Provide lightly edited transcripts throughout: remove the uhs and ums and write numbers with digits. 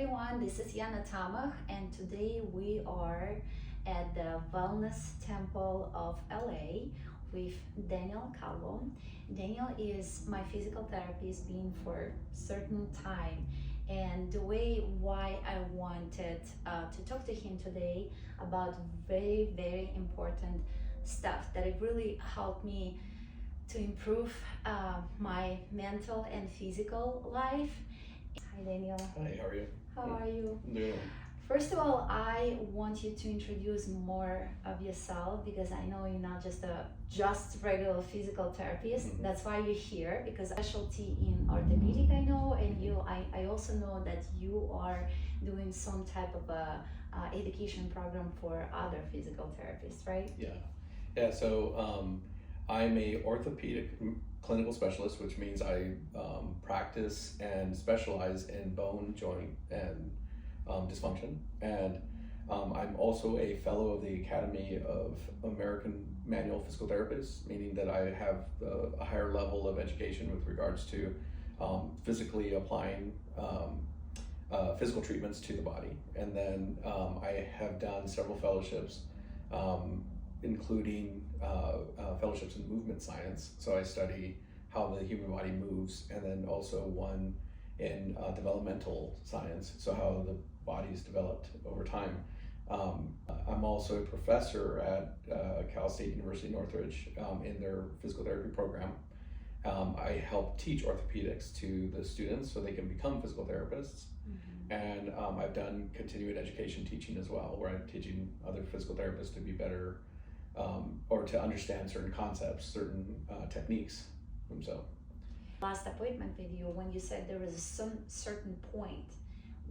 everyone, this is Yana Tamach, and today we are at the Wellness Temple of LA with Daniel Calvo. Daniel is my physical therapist, been for certain time, and the way why I wanted to talk to him today about very important stuff that it really helped me to improve my mental and physical life. Hi Daniel. Hi, how are you? How are you? Doing well. First of all, I want you to introduce more of yourself because I know you're not just regular physical therapist. Mhm. That's why you're here, because specialty in orthopedic I know, and I also know that you are doing some type of a education program for other physical therapists, right? Yeah. So I'm a orthopedic clinical specialist, which means I practice and specialize in bone, joint, and dysfunction. And I'm also a fellow of the Academy of American Manual Physical Therapists, meaning that I have a higher level of education with regards to physically applying physical treatments to the body. And then I have done several fellowships, including fellowships in movement science. So I study how the human body moves, and then also one in developmental science, so how the body is developed over time. I'm also a professor at Cal State University Northridge in their physical therapy program. I help teach orthopedics to the students so they can become physical therapists. Mm-hmm. And I've done continuing education teaching as well, where I'm teaching other physical therapists to be better or to understand certain concepts, certain techniques themselves. Last appointment with you, when you said there is some certain point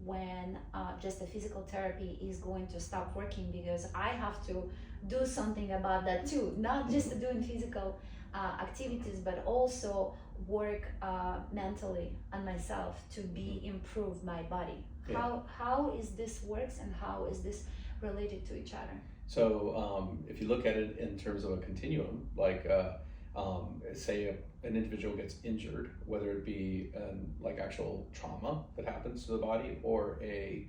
when just the physical therapy is going to stop working, because I have to do something about that too, not just doing physical activities, but also work mentally on myself to be improve my body. Yeah. How is this works, and how is this related to each other? So if you look at it in terms of a continuum, like say an individual gets injured, whether it be like actual trauma that happens to the body, or a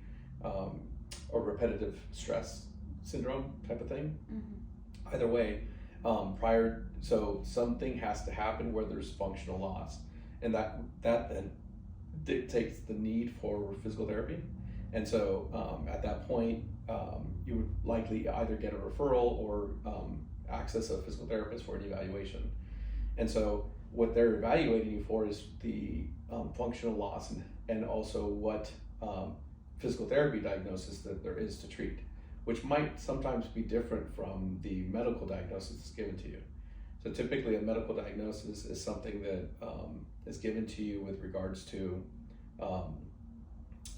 repetitive stress syndrome type of thing. Mm-hmm. Either way, so something has to happen where there's functional loss, and that then dictates the need for physical therapy. And so at that point, you would likely either get a referral or access a physical therapist for an evaluation. And so what they're evaluating you for is the functional loss, and also what physical therapy diagnosis that there is to treat, which might sometimes be different from the medical diagnosis that's given to you. So typically a medical diagnosis is something that is given to you with regards to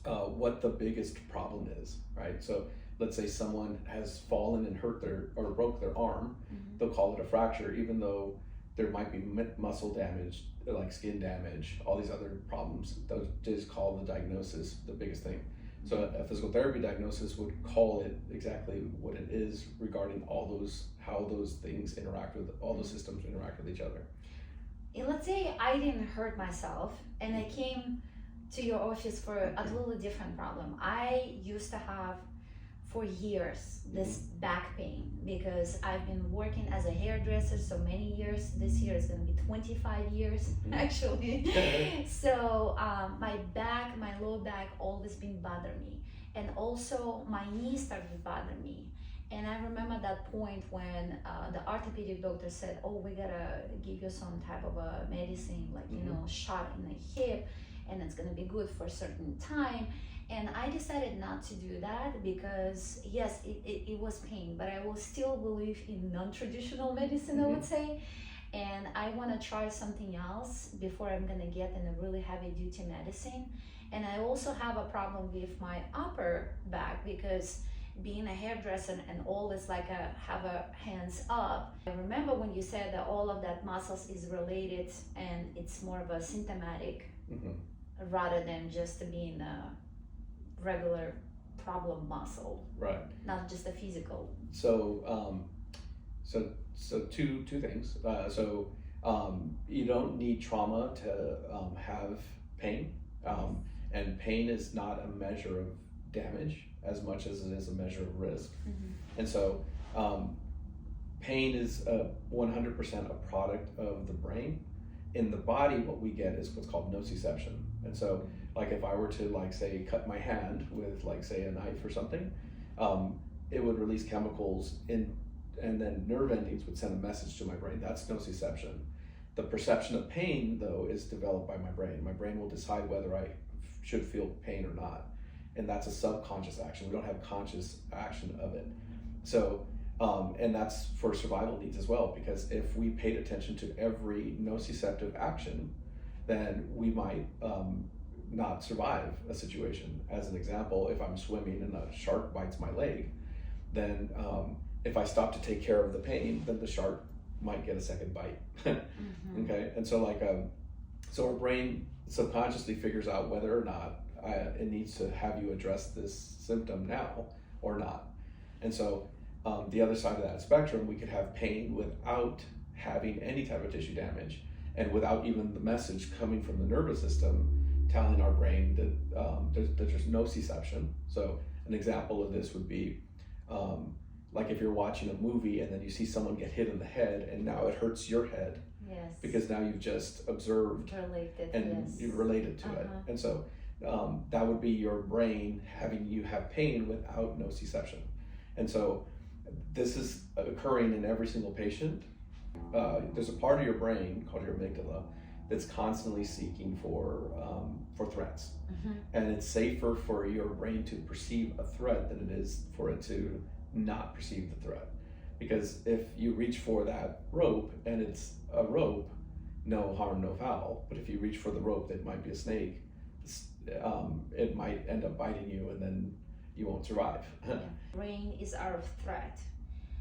what the biggest problem is, right? So let's say someone has fallen and hurt or broke their arm. Mm-hmm. They'll call it a fracture, even though there might be muscle damage, like skin damage, all these other problems. Those just call the diagnosis the biggest thing. So a physical therapy diagnosis would call it exactly what it is regarding how those things interact with, all those systems interact with each other. And let's say I didn't hurt myself and I came to your office for a totally different problem. I used to have for years this back pain, because I've been working as a hairdresser so many years. This year is going to be 25 years actually. So my low back always been bothering me, and also my knee started to bother me. And I remember that point when the orthopedic doctor said, oh, we gotta give you some type of a medicine, like shot in the hip, and it's gonna be good for a certain time. And I decided not to do that, because yes, it was pain, but I will still believe in non-traditional medicine, I would say. And I want to try something else before I'm gonna get in a really heavy duty medicine. And I also have a problem with my upper back, because being a hairdresser and always have a hands up. I remember when you said that all of that muscles is related, and it's more of a symptomatic rather than just being a regular problem muscle, right? Not just a physical. So two things. You don't need trauma to have pain. and pain is not a measure of damage as much as it is a measure of risk. And so pain is 100% a product of the brain. In the body, what we get is what's called nociception. And so, like, if I were to, like, say, cut my hand with, like, say, a knife or something, it would release chemicals in, and then nerve endings would send a message to my brain. That's nociception. The perception of pain, though, is developed by my brain. My brain will decide whether I should feel pain or not. And that's a subconscious action. We don't have conscious action of it. So, and that's for survival needs as well, because if we paid attention to every nociceptive action, then we might not survive a situation. As an example, if I'm swimming and a shark bites my leg, then if I stop to take care of the pain, then the shark might get a second bite. Okay, and so so our brain subconsciously figures out whether or not it needs to have you address this symptom now or not. And so the other side of that spectrum, we could have pain without having any type of tissue damage and without even the message coming from the nervous system telling our brain that there's nociception. So an example of this would be like if you're watching a movie and then you see someone get hit in the head and now it hurts your head. Yes. Because now you've just observed and you've related to it. And so that would be your brain having you have pain without nociception. And so this is occurring in every single patient. There's a part of your brain called your amygdala that's constantly seeking for threats. And it's safer for your brain to perceive a threat than it is for it to not perceive the threat. Because if you reach for that rope and it's a rope, no harm, no foul. But if you reach for the rope that might be a snake, it might end up biting you and then you won't survive. Brain is our threat.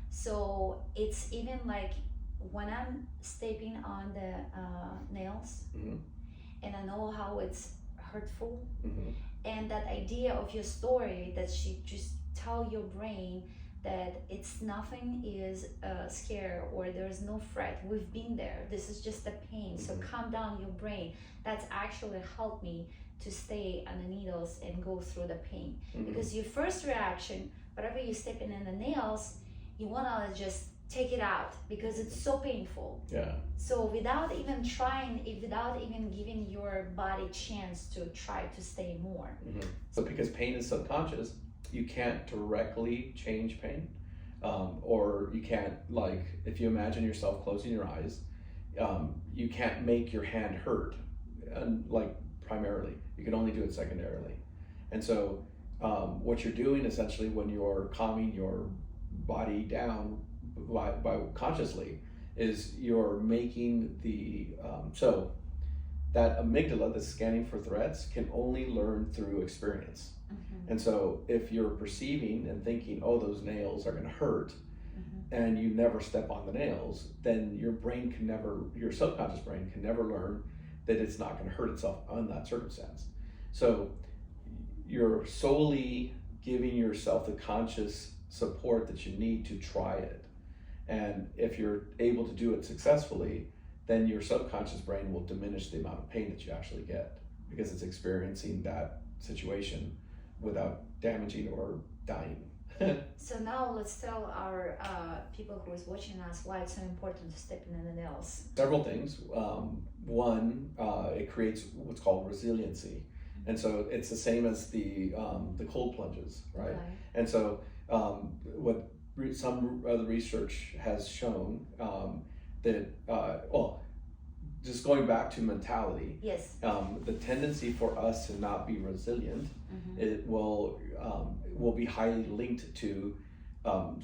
So it's even like when I'm stepping on the nails and I know how it's hurtful, and that idea of your story that she just tell your brain that it's nothing is scare or there's no threat, we've been there, this is just a pain, so calm down your brain. That's actually helped me to stay on the needles and go through the pain. Because your first reaction, whatever you're stepping in the nails, you want to just take it out because it's so painful. So without even trying, without even giving your body chance to try to stay more. So because pain is subconscious, you can't directly change pain, or you can't, like, if you imagine yourself closing your eyes, you can't make your hand hurt, like, primarily. You can only do it secondarily. And so what you're doing essentially when you're calming your body down by consciously is you're making the so that amygdala that's scanning for threats can only learn through experience. And so if you're perceiving and thinking, oh, those nails are going to hurt, and you never step on the nails, then your brain can never, your subconscious brain can never learn that it's not going to hurt itself on that circumstance. So you're solely giving yourself the conscious support that you need to try it. And if you're able to do it successfully, then your subconscious brain will diminish the amount of pain that you actually get because it's experiencing that situation without damaging or dying. So now let's tell our people who is watching us why it's so important to step in the nails. Several things. One, it creates what's called resiliency. And so it's the same as the cold plunges, right? And so what some other research has shown that, well, just going back to mentality, the tendency for us to not be resilient, it will be highly linked to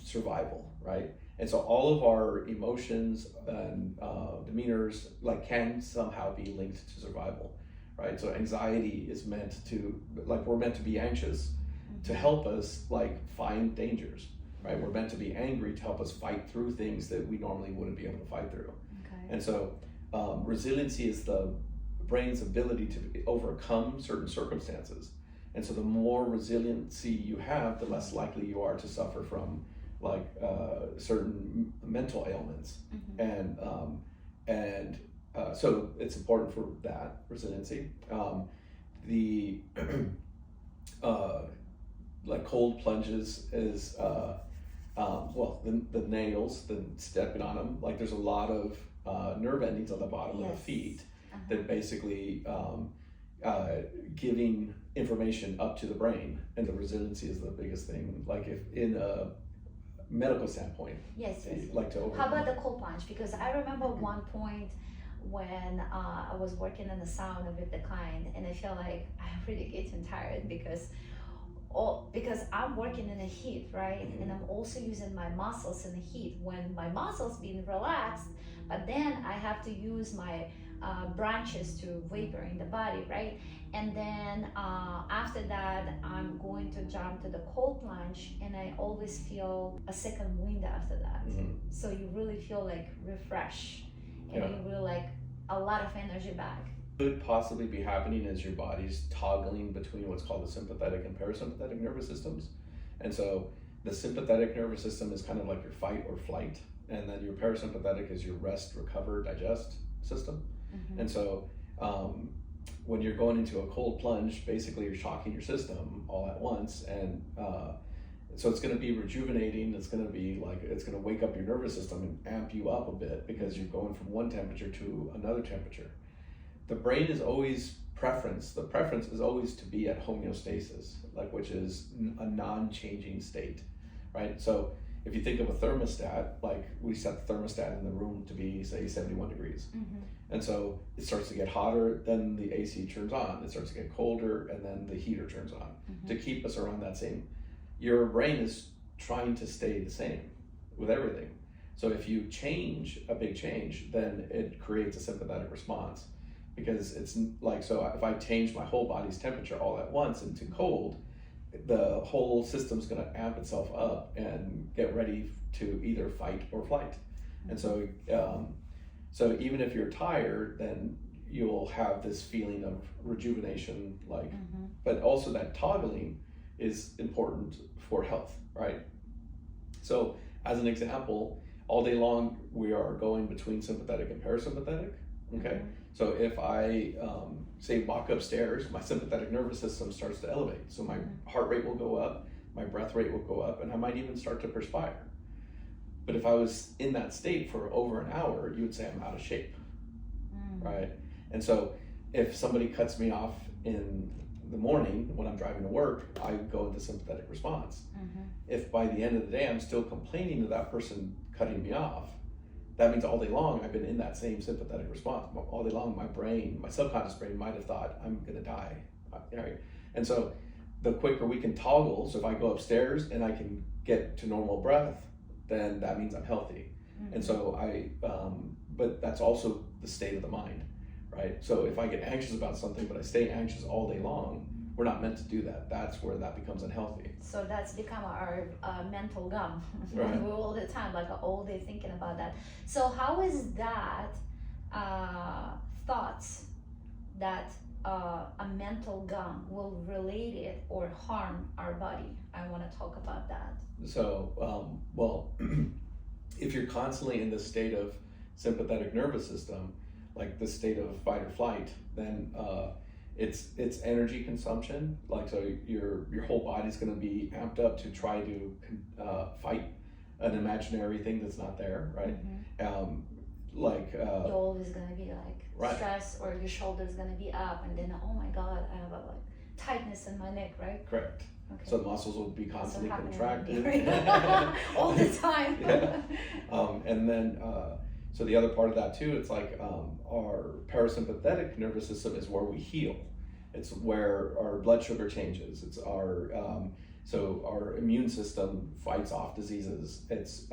survival, right? And so all of our emotions and demeanors like can somehow be linked to survival, right? So anxiety is meant to, like, we're meant to be anxious to help us, like, find dangers, right? We're meant to be angry to help us fight through things that we normally wouldn't be able to fight through. And so resiliency is the brain's ability to overcome certain circumstances. And so the more resiliency you have, the less likely you are to suffer from, like, certain mental ailments. And so it's important for that resiliency. the like cold plunges is well, the nails, the stepping on them, like there's a lot of nerve endings on the bottom of the feet that basically giving information up to the brain, and the resiliency is the biggest thing. Like if in a medical standpoint, yes. like to overcome. How about the cold plunge? Because I remember one point when I was working in the sauna with the client, and I feel like I'm really getting tired because I'm working in the heat, right? And I'm also using my muscles in the heat when my muscles being relaxed, but then I have to use my branches to vapor in the body, right? And then after that, I'm going to jump to the cold plunge, and I always feel a second wind after that. So you really feel like refreshed, and you really like a lot of energy back. Could possibly be happening is your body's toggling between what's called the sympathetic and parasympathetic nervous systems. And so the sympathetic nervous system is kind of like your fight or flight, and then your parasympathetic is your rest, recover, digest system. And so when you're going into a cold plunge, basically you're shocking your system all at once, and so it's going to be rejuvenating. It's going to be like, it's going to wake up your nervous system and amp you up a bit, because you're going from one temperature to another temperature. The brain is always the preference is always to be at homeostasis, like, which is a non-changing state, right? So if you think of a thermostat, like we set the thermostat in the room to be, say, 71 degrees. And so it starts to get hotter, then the AC turns on. It starts to get colder, and then the heater turns on to keep us around that same. Your brain is trying to stay the same with everything. So if you change a big change, then it creates a sympathetic response, because it's like, so if I change my whole body's temperature all at once into cold, the whole system's going to amp itself up and get ready to either fight or flight. And so so even if you're tired, then you'll have this feeling of rejuvenation, like but also that toggling is important for health, right? So as an example, all day long we are going between sympathetic and parasympathetic. Okay, so if I say walk upstairs, my sympathetic nervous system starts to elevate. So my heart rate will go up, my breath rate will go up, and I might even start to perspire. But if I was in that state for over an hour, you would say I'm out of shape, right? And so if somebody cuts me off in the morning when I'm driving to work, I go into sympathetic response. If by the end of the day I'm still complaining to that person cutting me off, that means all day long I've been in that same sympathetic response. All day long, my brain, my subconscious brain might have thought I'm gonna die, right? And so the quicker we can toggle, so if I go upstairs and I can get to normal breath, then that means I'm healthy. And so but that's also the state of the mind, right? So if I get anxious about something, but I stay anxious all day long, we're not meant to do that. That's where that becomes unhealthy. So that's become our mental gum. Right. We're all the time, like all day thinking about that. So how is that thoughts that a mental gum will relate it or harm our body? I want to talk about that. So, well, if you're constantly in this state of sympathetic nervous system, like the state of fight or flight, then it's energy consumption. Like, so your whole body's going to be amped up to try to fight an imaginary thing that's not there, right? You're always going to be like stressed, or your shoulder's going to be up, and then oh my god, I have a like tightness in my neck, right? Correct. Okay. So the muscles will be constantly contracted all the time. And then so the other part of that too, it's like our parasympathetic nervous system is where we heal. It's where our blood sugar changes. It's our so our immune system fights off diseases. It's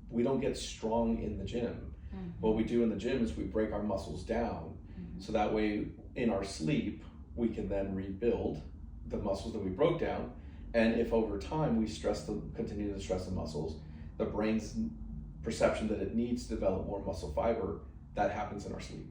we don't get strong in the gym. What we do in the gym is we break our muscles down, so that way in our sleep we can then rebuild the muscles that we broke down. And if over time we continue to stress the muscles, the brain's perception that it needs to develop more muscle fiber, that happens in our sleep.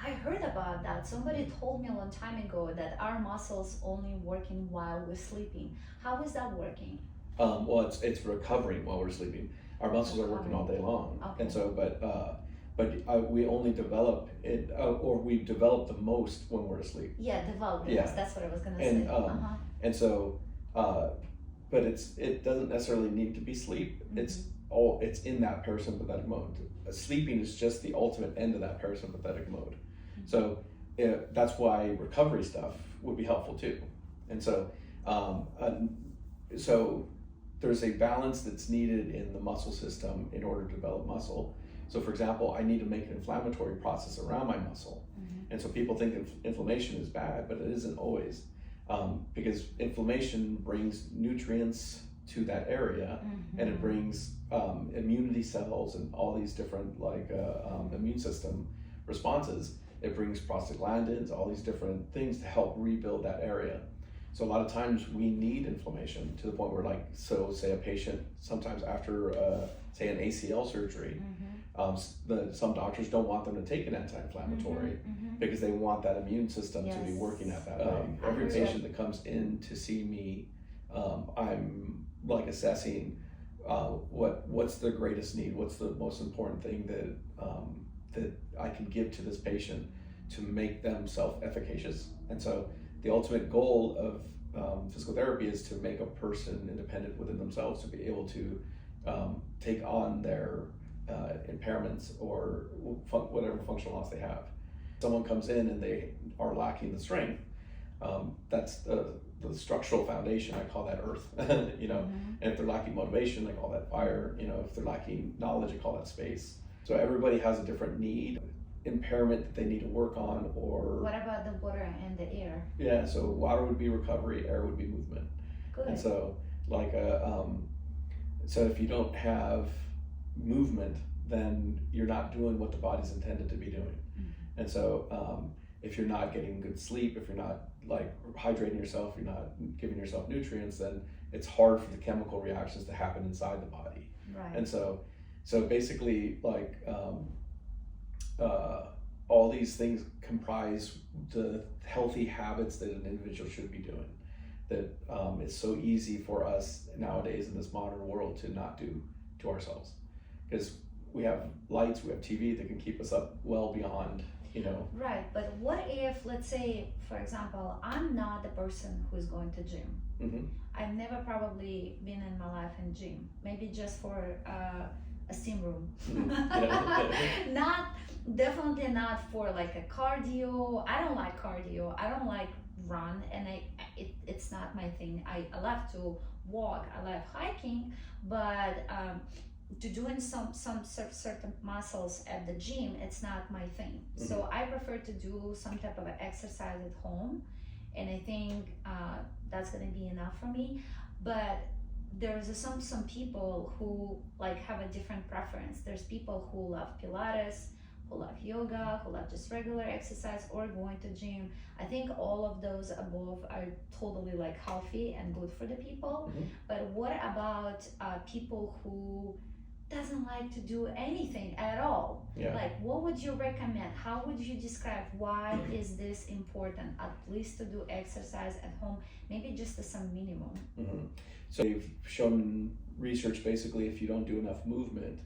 I heard about that. Somebody told me a long time ago that our muscles only working while we're sleeping. How is that working? Well, it's recovering while we're sleeping. Our muscles are working all day long. Okay. And so, but but we only develop it, or we develop the most when we're asleep. Yeah, develop. Yeah. Yes, that's what I was gonna And say. and so, but it doesn't necessarily need to be sleep. Mm-hmm. It's in that parasympathetic mode. Sleeping is just the ultimate end of that parasympathetic mode. Mm-hmm. So that's why recovery stuff would be helpful too. And so, so there's a balance that's needed in the muscle system in order to develop muscle. So for example, I need to make an inflammatory process around my muscle. Mm-hmm. And so people think inflammation is bad, but it isn't always. Because inflammation brings nutrients to that area, Mm-hmm. and it brings immunity cells and all these different immune system responses. It brings prostaglandins, all these different things to help rebuild that area. So a lot of times we need inflammation to the point where, like, so say a patient sometimes after say an ACL surgery, some doctors don't want them to take an anti-inflammatory because they want that immune system to be working at that way. Every patient that comes in to see me, I'm like assessing what's the greatest need, what's the most important thing that I can give to this patient to make them self-efficacious. And so the ultimate goal of physical therapy is to make a person independent within themselves, to be able to take on their impairments or whatever functional loss they have. Someone comes in and they are lacking the strength, that's the structural foundation. I call that earth, and if they're lacking motivation, I call that fire. If they're lacking knowledge, I call that space. So everybody has a different need, impairment that they need to work on. Or what about the water and the air? Yeah, so water would be recovery, air would be movement. Good. And so so if you don't have movement, then you're not doing what the body's intended to be doing. Mm-hmm. And so if you're not getting good sleep, if you're not like hydrating yourself, you're not giving yourself nutrients, then it's hard for the chemical reactions to happen inside the body. Right. And so basically, like all these things comprise the healthy habits that an individual should be doing. That it's so easy for us nowadays in this modern world to not do to ourselves, because we have lights, we have TV that can keep us up well beyond, Right, but what if, let's say, for example, I'm not the person who's going to gym. Mm-hmm. I've never probably been in my life in gym, maybe just for a steam room. Mm-hmm. Definitely not for like a cardio. I don't like cardio. I don't like run, and it's not my thing. I love to walk. I love hiking, but to doing some certain muscles at the gym, it's not my thing. Mm-hmm. So I prefer to do some type of exercise at home, and I think that's gonna be enough for me. But there's some people who like have a different preference. There's people who love Pilates, who love yoga, who love just regular exercise or going to gym. I think all of those above are totally like healthy and good for the people. Mm-hmm. But what about people who doesn't like to do anything at all? Yeah. Like, what would you recommend? How would you describe why is this important, at least to do exercise at home, maybe just as some minimum? Mm-hmm. So you've shown research basically if you don't do enough movement,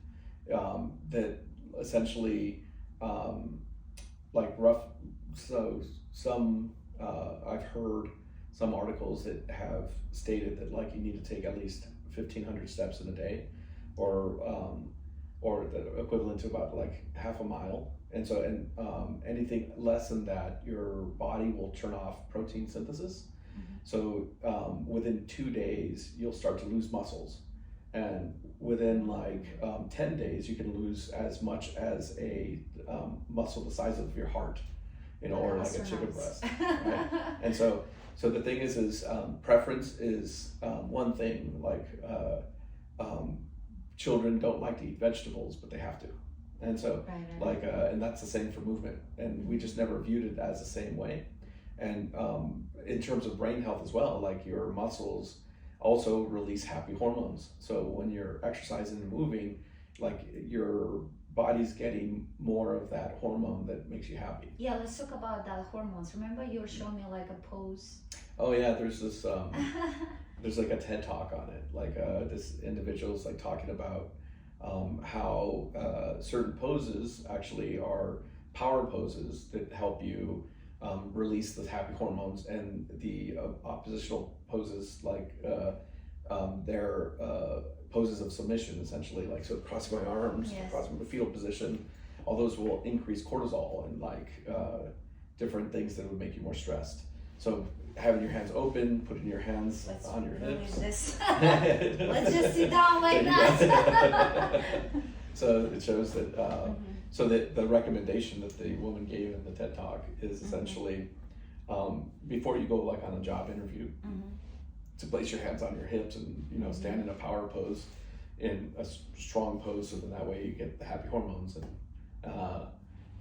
that essentially I've heard some articles that have stated that like you need to take at least 1,500 steps in a day, or the equivalent to about like half a mile. And so anything less than that, your body will turn off protein synthesis. Mm-hmm. So within 2 days you'll start to lose muscles, and within 10 days you can lose as much as a muscle the size of your heart, or like a chicken breast. Right? And so the thing is preference is one thing. Like children don't like to eat vegetables, but they have to. And so right. And that's the same for movement, and we just never viewed it as the same way. And in terms of brain health as well, like your muscles also release happy hormones. So when you're exercising and moving, like your body's getting more of that hormone that makes you happy. Yeah, let's talk about that hormones. Remember you were showing me like a pose? Oh yeah, there's this there's like a TED talk on it. Like this individual's like talking about how certain poses actually are power poses that help you release the happy hormones, and the oppositional poses like they're poses of submission, essentially, like so crossing my arms, Yes. crossing the fetal position. All those will increase cortisol and like different things that would make you more stressed. So having your hands open, putting your hands Let's on your remove hips. this. Let's just sit down like There you that. go. So it shows that. Mhm. So the recommendation that the woman gave in the TED Talk is Mhm. essentially before you go like on a job interview, Mhm. to place your hands on your hips and stand in a power pose, in a strong pose, so that way you get the happy hormones,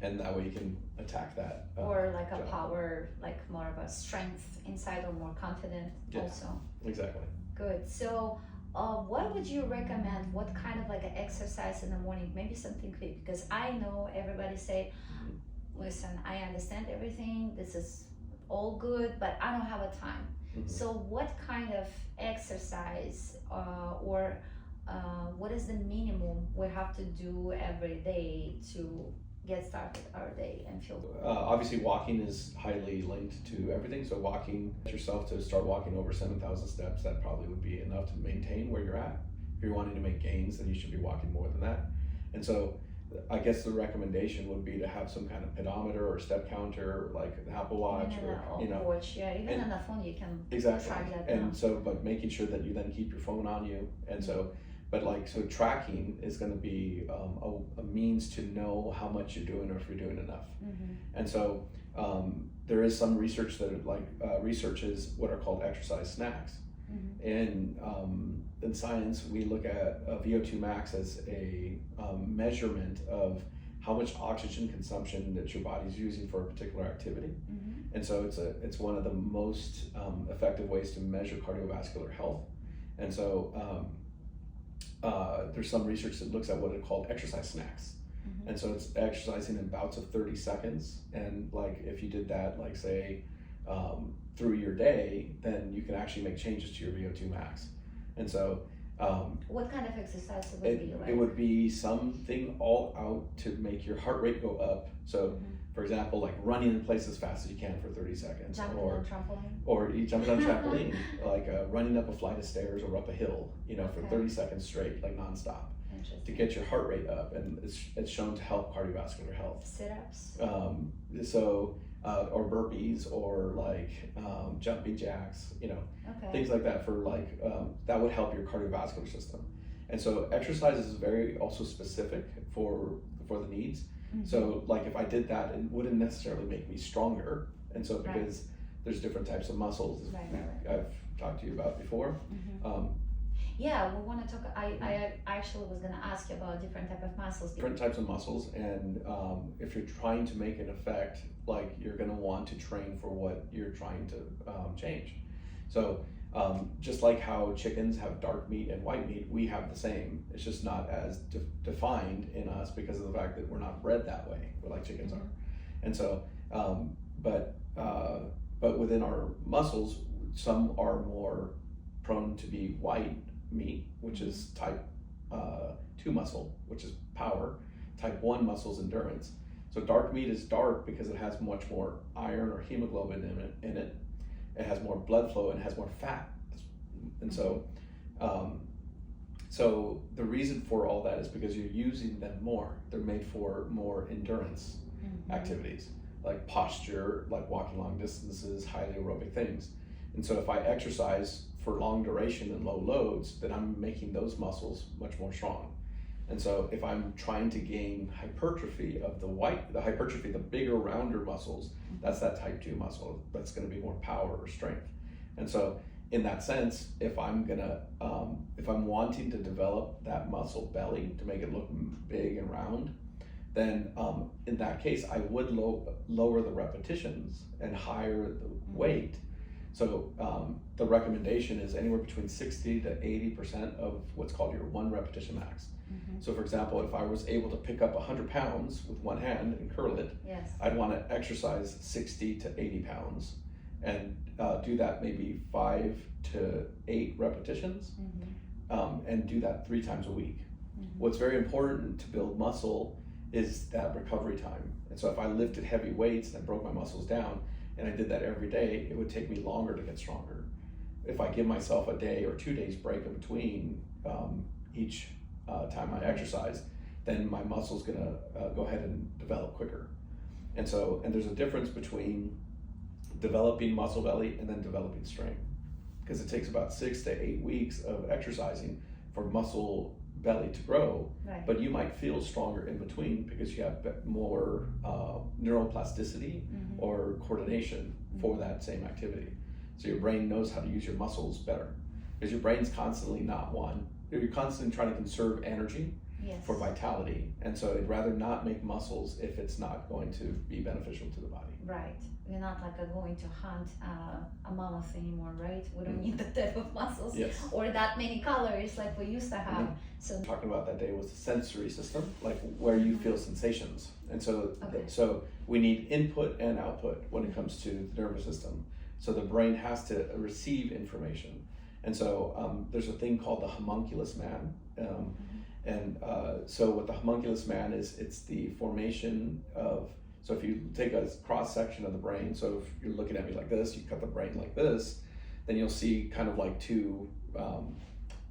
and that way you can attack that. Or like a job. power, like more of a strength inside, or more confident Yeah. also. Exactly. Good. So, what would you recommend? What kind of like an exercise in the morning? Maybe something quick, because I know everybody say, "Listen, I understand everything. This is all good, but I don't have a time." Mhm. So, what kind of exercise, or what is the minimum we have to do every day to get started our day and feel good? Obviously, walking is highly linked to everything. So, walking yourself to start walking over 7,000 steps, that probably would be enough to maintain where you're at. If you're wanting to make gains, then you should be walking more than that. And so, I guess the recommendation would be to have some kind of pedometer or step counter, like an Apple Watch, Even or on the watch, yeah, even and- on the phone you can exactly. track that And down. so, but making sure that you then keep your phone on you, and so. But like, so tracking is going to be a means to know how much you're doing or if you're doing enough. Mhm. And so there is some research that researches what are called exercise snacks. Mhm. In science, we look at VO2 max as a measurement of how much oxygen consumption that your body's using for a particular activity. Mhm. And so it's one of the most effective ways to measure cardiovascular health. And so there's some research that looks at what are called exercise snacks. Mhm. And so it's exercising in bouts of 30 seconds. And like if you did that, like say through your day, then you can actually make changes to your VO2 max. And so What kind of exercise would it be like? it would be something all out to make your heart rate go up. So Mhm. for example, like running in place as fast as you can for 30 seconds. Jumping on trampoline? Or you jumping on a trampoline, like running up a flight of stairs or up a hill, for Okay. 30 seconds straight, like nonstop, to Interesting. get your heart rate up, and it's shown to help cardiovascular health. Sit-ups? Or burpees, or like jumping jacks, Okay. things like that, for like that would help your cardiovascular system. And so exercise is very also specific for the needs. Mhm. So like if I did that, it wouldn't necessarily make me stronger. And so Right. because there's different types of muscles, Right. I've talked to you about before. Mhm. Yeah, we want to talk. I actually was going to ask you about different type of muscles. Different types of muscles, and if you're trying to make an effect, like you're going to want to train for what you're trying to change. So just like how chickens have dark meat and white meat, we have the same. It's just not as defined in us because of the fact that we're not bred that way. We're like chickens are. And so, but within our muscles, some are more prone to be white meat, which is type 2 muscle, which is power. Type 1 muscle is endurance. So dark meat is dark because it has much more iron or hemoglobin in it. It has more blood flow and it has more fat. And so, so the reason for all that is because you're using them more. They're made for more endurance activities, like posture, like walking long distances, highly aerobic things. And so if I exercise for long duration and low loads, then I'm making those muscles much more strong. And so if I'm trying to gain hypertrophy of the bigger, rounder muscles, that's that type 2 muscle. That's going to be more power or strength. And so in that sense, if I'm wanting to develop that muscle belly to make it look big and round, then in that case, I would lower the repetitions and higher the weight. So the recommendation is anywhere between 60 to 80% of what's called your 1 repetition max. So for example, if I was able to pick up 100 pounds with one hand and curl it, Yes. I'd want to exercise 60 to 80 pounds and do that maybe 5 to 8 repetitions, and do that 3 times a week. What's very important to build muscle is that recovery time. And so if I lifted heavy weights and I broke my muscles down and I did that every day, it would take me longer to get stronger. If I give myself a day or 2 days break in between each time I exercise, then my muscle's gonna go ahead and develop quicker. And there's a difference between developing muscle belly and then developing strength, because it takes about 6 to 8 weeks of exercising for muscle belly to grow, Right. but you might feel stronger in between because you have more neuroplasticity or coordination for that same activity. So your brain knows how to use your muscles better, because your brain's constantly you're constantly trying to conserve energy Yes. for vitality, and so it'd rather not make muscles if it's not going to be beneficial to the body. Right. We're not like going to hunt a mammoth anymore, right? We don't need that type of muscles Yes. or that many calories like we used to have. So Talking about that day was the sensory system, like where you feel sensations. And so Okay. so we need input and output when it comes to the nervous system. So the brain has to receive information. And so there's a thing called the homunculus man. So what the homunculus man is, it's the formation of, so if you take a cross section of the brain, so if you're looking at me like this, you cut the brain like this, then you'll see kind of like two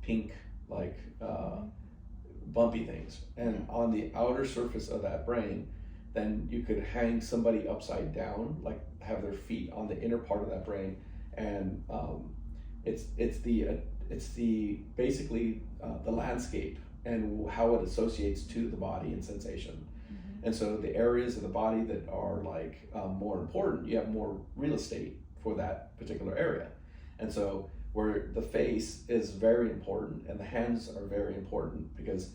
pink, like bumpy things. And on the outer surface of that brain, then you could hang somebody upside down, like have their feet on the inner part of that brain, and it's the basically the landscape and how it associates to the body and sensation. And so the areas of the body that are like more important, you have more real estate for that particular area. And so where the face is very important and the hands are very important, because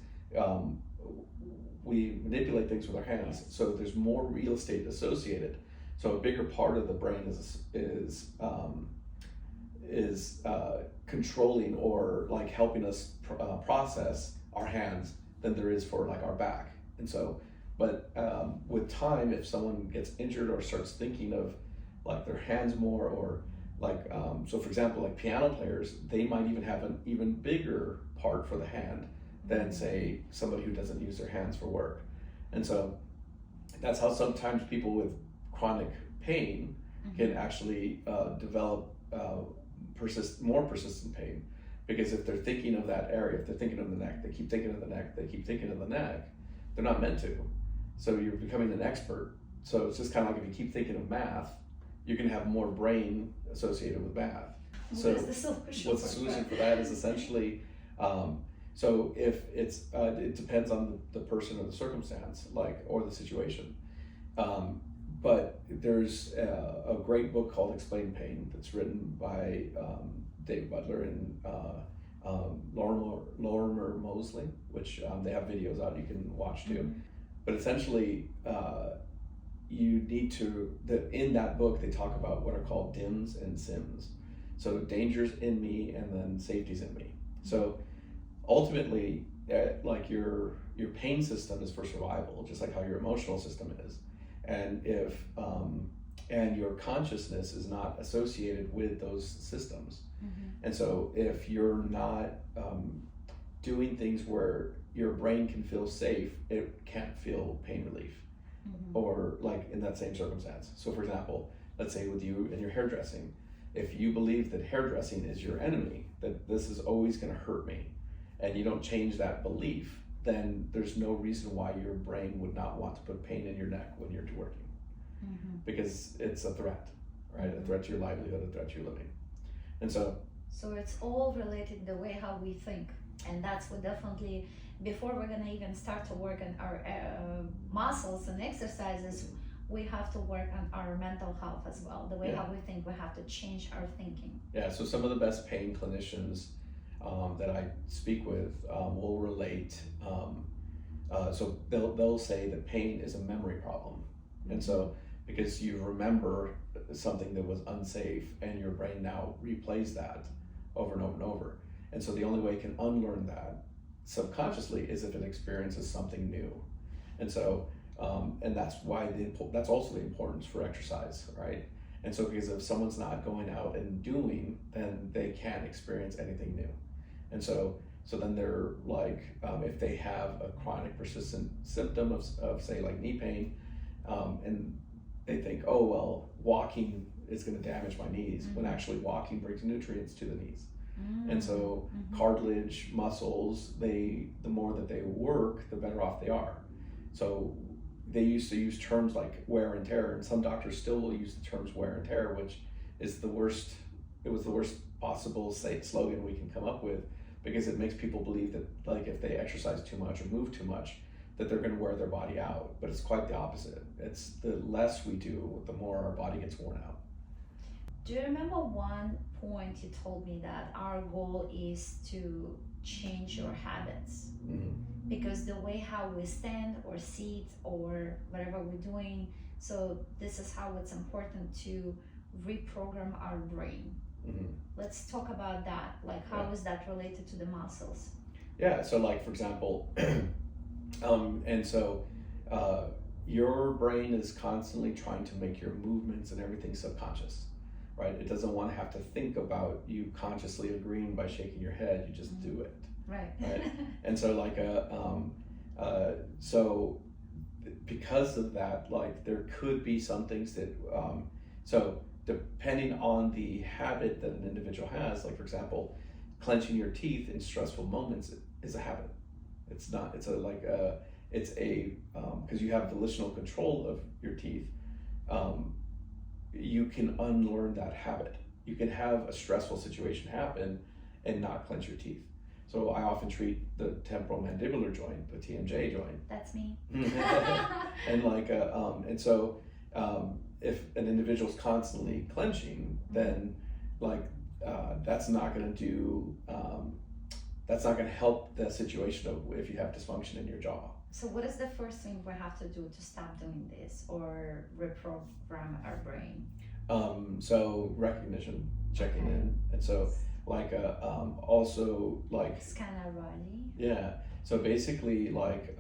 we manipulate things with our hands, so there's more real estate associated. So a bigger part of the brain is controlling or like helping us process our hands than there is for like our back. And so, but with time, if someone gets injured or starts thinking of like their hands more, or like so for example, like piano players, they might even have an even bigger part for the hand than say somebody who doesn't use their hands for work. And so that's how sometimes people with chronic pain can actually develop more persistent pain, because if they're thinking of that area, if they're thinking of the neck, they keep thinking of the neck, they keep thinking of the neck, they're not meant to. So you're becoming an expert. So it's just kind of like if you keep thinking of math, you can have more brain associated with math. So what is the solution? what's the solution for that is essentially, so if it's, it depends on the person or the circumstance, like, or the situation. But there's a great book called Explain Pain that's written by David Butler and Lorimer Moseley, which they have videos out you can watch too. But essentially, you need to, in that book, they talk about what are called DIMS and SIMS. So danger's in me and then safety's in me. So ultimately, like your pain system is for survival, just like how your emotional system is. And if and your consciousness is not associated with those systems. And so if you're not doing things where your brain can feel safe, it can't feel pain relief, or like in that same circumstance. So for example, let's say with you and your hairdressing, if you believe that hairdressing is your enemy, that this is always going to hurt me, and you don't change that belief, then there's no reason why your brain would not want to put pain in your neck when you're working, because it's a threat, right? A threat to your livelihood, a threat to your living. And so it's all related the way how we think, and that's what definitely, before we're gonna even start to work on our muscles and exercises, we have to work on our mental health as well. The way how we think, we have to change our thinking. Yeah, so some of the best pain clinicians that I speak with will relate. So they'll say that pain is a memory problem, and so because you remember something that was unsafe, and your brain now replays that over and over and over, and so the only way it can unlearn that subconsciously is if it experiences something new, and so and that's why that's also the importance for exercise, right? And so because if someone's not going out and doing, then they can't experience anything new. And so So then they're like, if they have a chronic persistent symptom of say like knee pain, and they think, oh, well, walking is going to damage my knees, when actually walking brings nutrients to the knees. And so cartilage, muscles, the more that they work, the better off they are. So they used to use terms like wear and tear, and some doctors still will use the terms wear and tear, which is the worst. It was the worst possible slogan we can come up with, because it makes people believe that like if they exercise too much or move too much, that they're going to wear their body out. But it's quite the opposite. It's the less we do, the more our body gets worn out. Do you remember one point you told me that our goal is to change your habits? Because the way how we stand or sit or whatever we're doing, so this is how it's important to reprogram our brain. Let's talk about that. Like, how is that related to the muscles? Yeah, so like for example, and so your brain is constantly trying to make your movements and everything subconscious, right? It doesn't want to have to think about you consciously agreeing by shaking your head. You just do it. Right. And so like so because of that, like there could be some things that so depending on the habit that an individual has, like for example, clenching your teeth in stressful moments is a habit. It's not, it's a because you have volitional control of your teeth, you can unlearn that habit. You can have a stressful situation happen and not clench your teeth. So I often treat the temporomandibular joint, the TMJ joint. That's me. And like, and so if an individual's constantly clenching, then like that's not going to do, that's not going to help the situation of if you have dysfunction in your jaw. So what is the first thing we have to do to stop doing this or reprogram our brain? So recognition, checking in, and so like also like Scan our body. Yeah. So basically, like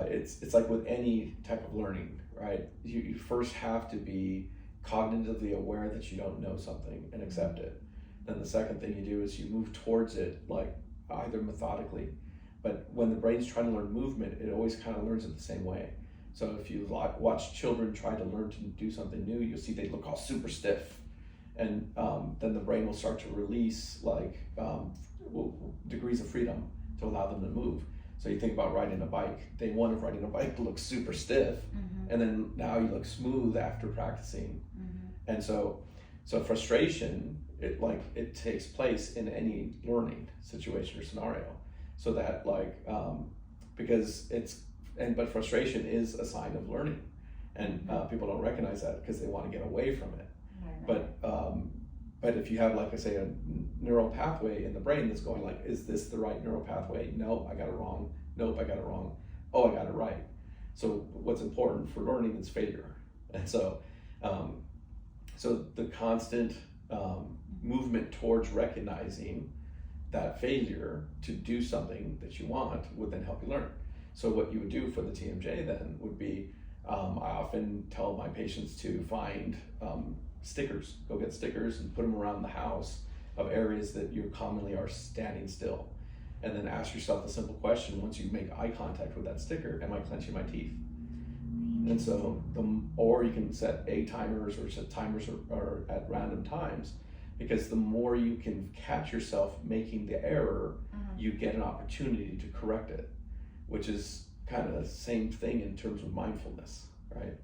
it's like with any type of learning, right? You first have to be cognitively aware that you don't know something and accept it. Then the second thing you do is you move towards it, like either methodically, but when the brain's trying to learn movement, it always kind of learns it the same way. So if you watch children try to learn to do something new, you'll see they look all super stiff, and then the brain will start to release like degrees of freedom to allow them to move. So you think about riding a bike. Day one of riding a bike looks super stiff, and then now you look smooth after practicing. And so frustration, it takes place in any learning situation or scenario. So that like because but frustration is a sign of learning, and people don't recognize that because they want to get away from it. But if you have, like I say, a neural pathway in the brain that's going like, is this the right neural pathway? Nope, I got it wrong. Nope, I got it wrong. Oh, I got it right. So what's important for learning is failure. And so so the constant movement towards recognizing that failure to do something that you want would then help you learn. So what you would do for the TMJ then would be, I often tell my patients to find stickers, go get stickers and put them around the house of areas that you commonly are standing still. And then ask yourself the simple question, once you make eye contact with that sticker, am I clenching my teeth? And so, or you can set A timers or set timers or at random times, because the more you can catch yourself making the error, you get an opportunity to correct it, which is kind of the same thing in terms of mindfulness, right?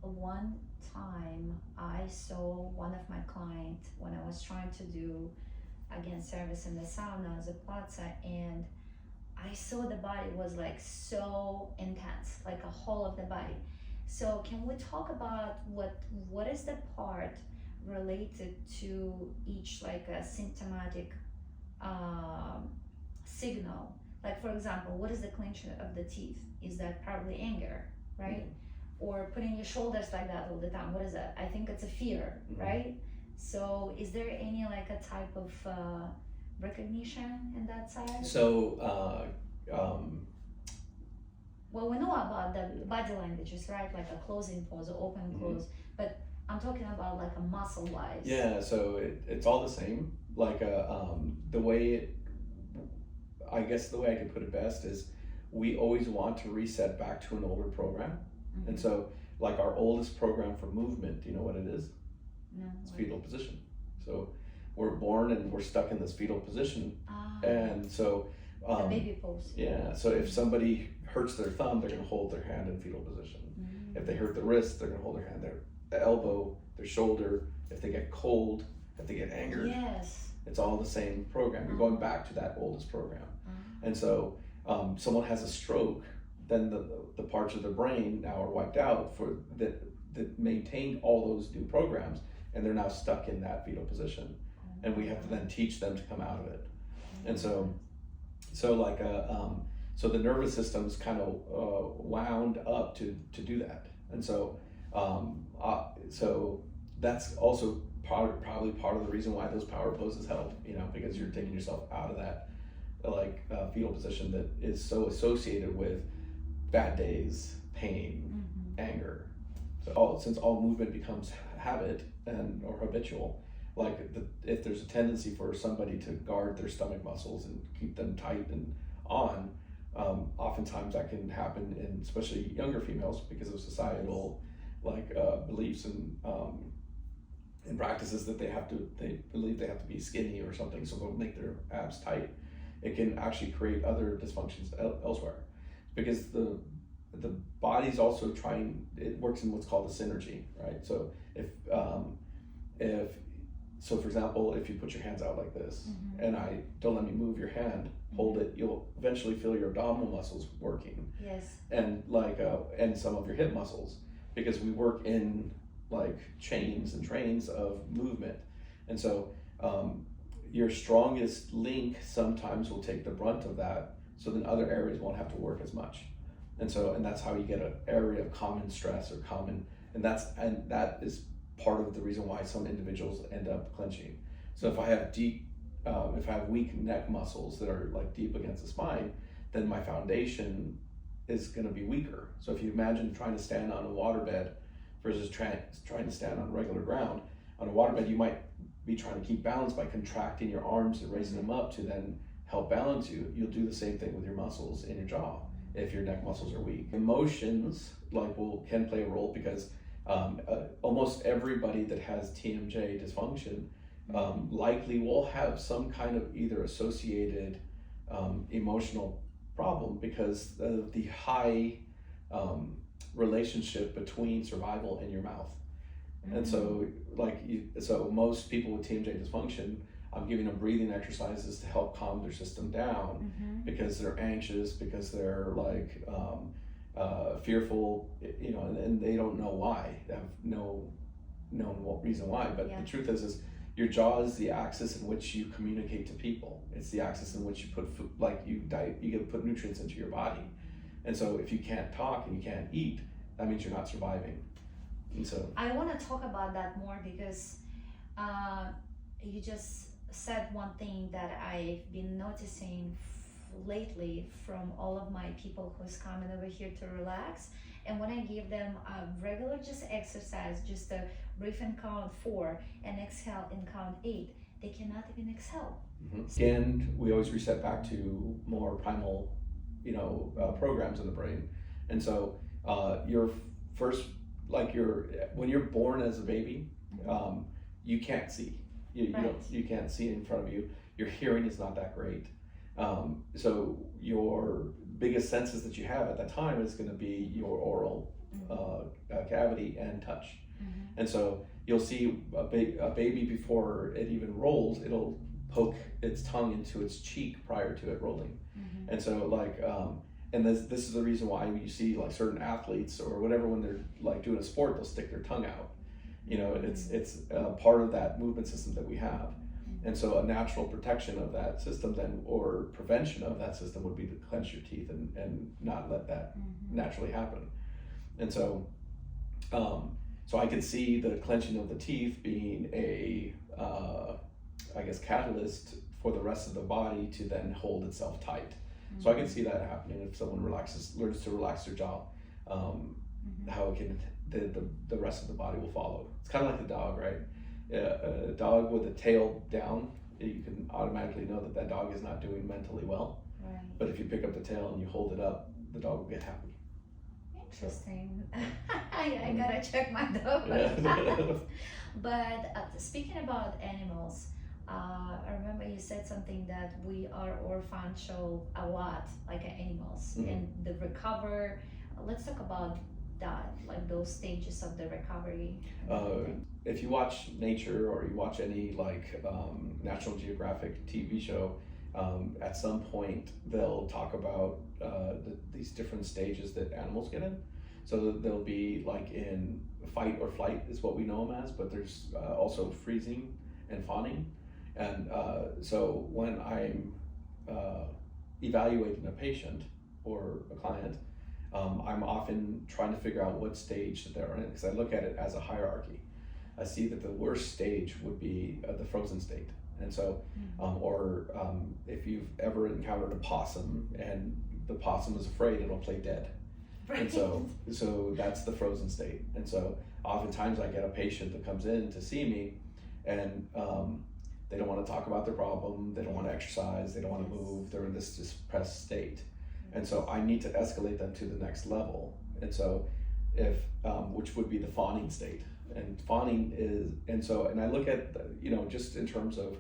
One time I saw one of my clients when I was trying to do again service in the sauna as a plaza, and I saw the body was like so intense, like a whole of the body. So can we talk about what is the part related to each like a symptomatic signal? Like for example, what is the clenching of the teeth? Is that probably anger, right? Or putting your shoulders like that all the time, what is that? I think it's a fear, right? So is there any like a type of recognition in that side? So well, we know about the body languages, right? Like a closing pose, or open close, but I'm talking about like a muscle wise. Yeah, so it's all the same. Like the way I guess the way I could put it best is we always want to reset back to an older program. And so like our oldest program for movement, do you know what it is? No. It's fetal position. So we're born and we're stuck in this fetal position. And so the baby pose. yeah, so if somebody hurts their thumb, they're going to hold their hand in fetal position. If they hurt the wrist, they're going to hold their hand, their elbow, their shoulder. If they get cold, if they get angered, Yes. it's all the same program. You're going back to that oldest program. And so someone has a stroke, then the parts of the brain now are wiped out for that maintained all those new programs, and they're now stuck in that fetal position. And we have to then teach them to come out of it. And so like so the nervous system's kind of wound up to do that. And so so that's also probably part of the reason why those power poses help, you know, because you're taking yourself out of that fetal position that is so associated with bad days, pain, anger. So since all movement becomes habit or habitual, like if there's a tendency for somebody to guard their stomach muscles and keep them tight and on, oftentimes that can happen in especially younger females because of societal beliefs and practices that they believe they have to be skinny or something, so they'll make their abs tight. It can actually create other dysfunctions elsewhere, because the body's also it works in what's called a synergy, right? So so for example, if you put your hands out like this and I don't let me move your hand, hold it, you'll eventually feel your abdominal muscles working. Yes. And and some of your hip muscles, because we work in like chains and trains of movement. And so your strongest link sometimes will take the brunt of that, so then other areas won't have to work as much. And that's how you get an area of common stress or and that is part of the reason why some individuals end up clenching. So if I have weak neck muscles that are like deep against the spine, then my foundation is going to be weaker. So if you imagine trying to stand on a waterbed versus trying to stand on regular ground, on a waterbed you might be trying to keep balance by contracting your arms and raising them up to then help balance you. You'll do the same thing with your muscles in your jaw if your neck muscles are weak. Emotions can play a role, because almost everybody that has TMJ dysfunction likely will have some kind of either associated emotional problem, because of the high relationship between survival and your mouth. And so so most people with TMJ dysfunction, I'm giving them breathing exercises to help calm their system down, because they're anxious, because they're fearful, you know, and they don't know why. They have no known reason why. But the truth is your jaw is the axis in which you communicate to people. It's the axis in which you put food, you get to put nutrients into your body. And so if you can't talk and you can't eat, that means you're not surviving. And so I want to talk about that more, because you just said one thing that I've been noticing lately from all of my people who's coming over here to relax. And when I give them a regular just exercise, just a breathe and count 4 and exhale and count 8, they cannot even exhale. And we always reset back to more primal, programs in the brain. And so your first, when you're born as a baby, you can't see. You can't see in front of you. Your hearing is not that great. So your biggest senses that you have at that time is going to be your oral cavity and touch. And so you'll see a baby before it even rolls, it'll poke its tongue into its cheek prior to it rolling. And so and this is the reason why you see certain athletes or whatever, when they're doing a sport, they'll stick their tongue out. It's part of that movement system that we have. And so a natural protection of that system then, or prevention of that system, would be to clench your teeth and not let that naturally happen. And so so I could see the clenching of the teeth being a catalyst for the rest of the body to then hold itself tight. So I can see that happening if someone learns to relax their jaw, how it can, the rest of the body will follow. It's kind of like a dog, right? A dog with a tail down, you can automatically know that dog is not doing mentally well. Right. But if you pick up the tail and you hold it up, the dog will get happy. Interesting. I gotta check my dog. Yeah. But speaking about animals, I remember you said something that we are orphaned a lot, like animals, and the recover. Let's talk about that, like those stages of the recovery. If you watch nature or you watch any like National Geographic TV show, at some point they'll talk about these different stages that animals get in. So they'll be like in fight or flight is what we know them as, but there's also freezing and fawning. And so when I'm evaluating a patient or a client, I'm often trying to figure out what stage that they're in, because I look at it as a hierarchy. I see that the worst stage would be the frozen state. And so, if you've ever encountered a possum and the possum is afraid, it'll play dead. Right. And so that's the frozen state. And so oftentimes I get a patient that comes in to see me, and they don't want to talk about their problem, they don't want to exercise, they don't want to move, they're in this depressed state. And so I need to escalate them to the next level. And so which would be the fawning state. And fawning is, and I look at, just in terms of,